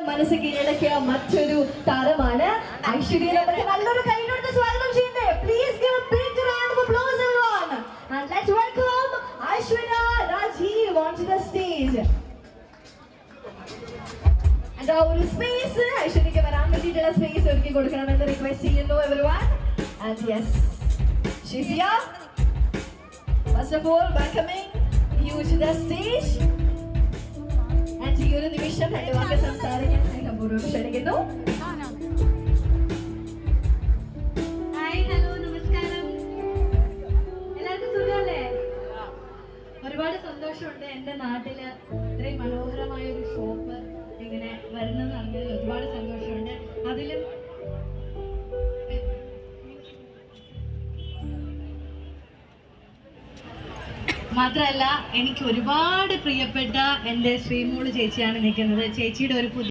മനസ്സ് കീഴടക്കിയ മറ്റൊരു താരമാണ് ഐശ്വര്യ. നമുക്ക് നല്ലൊരു കൈയ്യടിയോടെ സ്വാഗതം ചെയ്യുന്നേ. Please give a big round of applause everyone and let's welcome Aishwarya Rajeev onto the stage. And our space ഐശ്വര്യക്ക് വരാൻ വേണ്ടിയിട്ടുള്ള സ്പേസ് ഒരുക്കി കൊടുക്കണമെന്ന് റിക്വസ്റ്റ് ചെയ്യുന്നു everyone. And yes, she's here. First of all, welcoming you to the stage. And ഈ ഒരു നിമിഷം എൻ്റെ വാക്ക് സംസാരിക്കാൻ സ്നേഹപൂർവ്വം ക്ഷണിക്കുന്നു. ഹായ്, ഹലോ, നമസ്കാരം. എല്ലാവർക്കും സുഖമല്ലേ? ഒരുപാട് സന്തോഷമുണ്ട് എൻ്റെ നാട്ടില് ഇത്രയും മനോഹരമായ ഒരു ഷോപ്പ് ഇങ്ങനെ വരുന്നെന്ന് അറിഞ്ഞതിൽ ഒരുപാട് സന്തോഷമുണ്ട്. അതിലും മാത്രമല്ല, എനിക്ക് ഒരുപാട് പ്രിയപ്പെട്ട എൻ്റെ ശ്രീമോള് ചേച്ചിയാണ് നിൽക്കുന്നത്. ചേച്ചിയുടെ ഒരു